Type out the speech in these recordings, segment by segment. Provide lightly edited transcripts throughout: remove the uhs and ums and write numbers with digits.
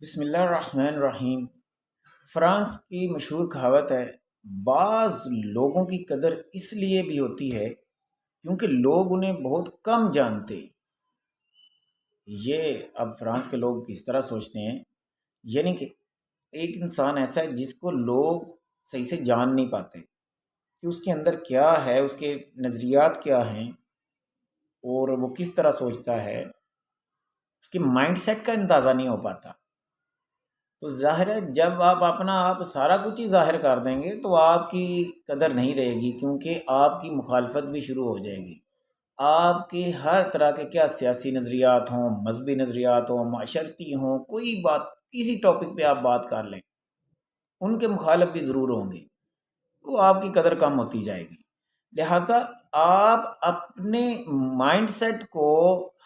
بسم اللہ الرحمن الرحیم۔ فرانس کی مشہور کہاوت ہے، بعض لوگوں کی قدر اس لیے بھی ہوتی ہے کیونکہ لوگ انہیں بہت کم جانتے۔ یہ اب فرانس کے لوگ کس طرح سوچتے ہیں، یعنی کہ ایک انسان ایسا ہے جس کو لوگ صحیح سے جان نہیں پاتے کہ اس کے اندر کیا ہے، اس کے نظریات کیا ہیں اور وہ کس طرح سوچتا ہے، اس کے مائنڈ سیٹ کا اندازہ نہیں ہو پاتا۔ تو ظاہر ہے جب آپ اپنا آپ سارا کچھ ہی ظاہر کر دیں گے تو آپ کی قدر نہیں رہے گی، کیونکہ آپ کی مخالفت بھی شروع ہو جائے گی۔ آپ کے ہر طرح کے کیا سیاسی نظریات ہوں، مذہبی نظریات ہوں، معاشرتی ہوں، کوئی بات کسی ٹاپک پہ آپ بات کر لیں، ان کے مخالف بھی ضرور ہوں گے، تو آپ کی قدر کم ہوتی جائے گی۔ لہٰذا آپ اپنے مائنڈ سیٹ کو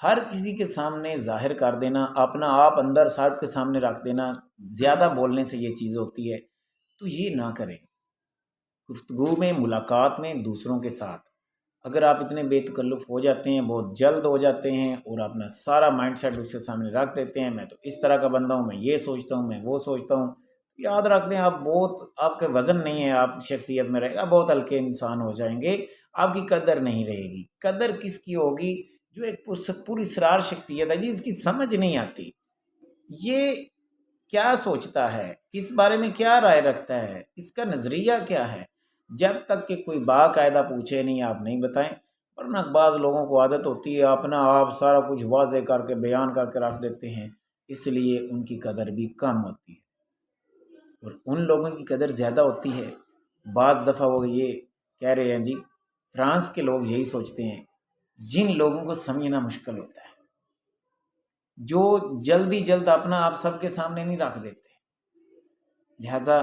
ہر کسی کے سامنے ظاہر کر دینا، اپنا آپ اندر سب کے سامنے رکھ دینا، زیادہ بولنے سے یہ چیز ہوتی ہے، تو یہ نہ کریں۔ گفتگو میں، ملاقات میں دوسروں کے ساتھ اگر آپ اتنے بے تکلف ہو جاتے ہیں، بہت جلد ہو جاتے ہیں اور اپنا سارا مائنڈ سیٹ اس کے سامنے رکھ دیتے ہیں، میں تو اس طرح کا بندہ ہوں، میں یہ سوچتا ہوں، میں وہ سوچتا ہوں، یاد رکھ دیں آپ بہت، آپ کے وزن نہیں ہے، آپ کی شخصیت میں رہے گا، بہت ہلکے انسان ہو جائیں گے، آپ کی قدر نہیں رہے گی۔ قدر کس کی ہوگی؟ جو ایک پوری اسرار شخصیت ہے جس کی سمجھ نہیں آتی یہ کیا سوچتا ہے، کس بارے میں کیا رائے رکھتا ہے، اس کا نظریہ کیا ہے، جب تک کہ کوئی باقاعدہ پوچھے نہیں آپ نہیں بتائیں۔ ورنہ بعض لوگوں کو عادت ہوتی ہے اپنا آپ سارا کچھ واضح کر کے بیان کر کے رکھ دیتے ہیں، اس لیے ان کی قدر بھی کم ہوتی ہے، اور ان لوگوں کی قدر زیادہ ہوتی ہے۔ بعض دفعہ وہ یہ کہہ رہے ہیں جی، فرانس کے لوگ یہی سوچتے ہیں، جن لوگوں کو سمجھنا مشکل ہوتا ہے، جو جلدی جلد اپنا آپ سب کے سامنے نہیں رکھ دیتے۔ لہٰذا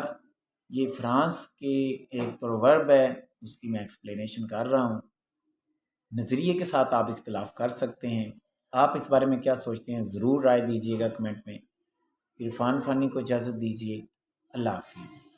یہ فرانس کی ایک پروورب ہے، اس کی میں ایکسپلینیشن کر رہا ہوں۔ نظریے کے ساتھ آپ اختلاف کر سکتے ہیں، آپ اس بارے میں کیا سوچتے ہیں ضرور رائے دیجیے گا کمنٹ میں۔ عرفان فانی کو اجازت دیجیے، اللہ حافظ۔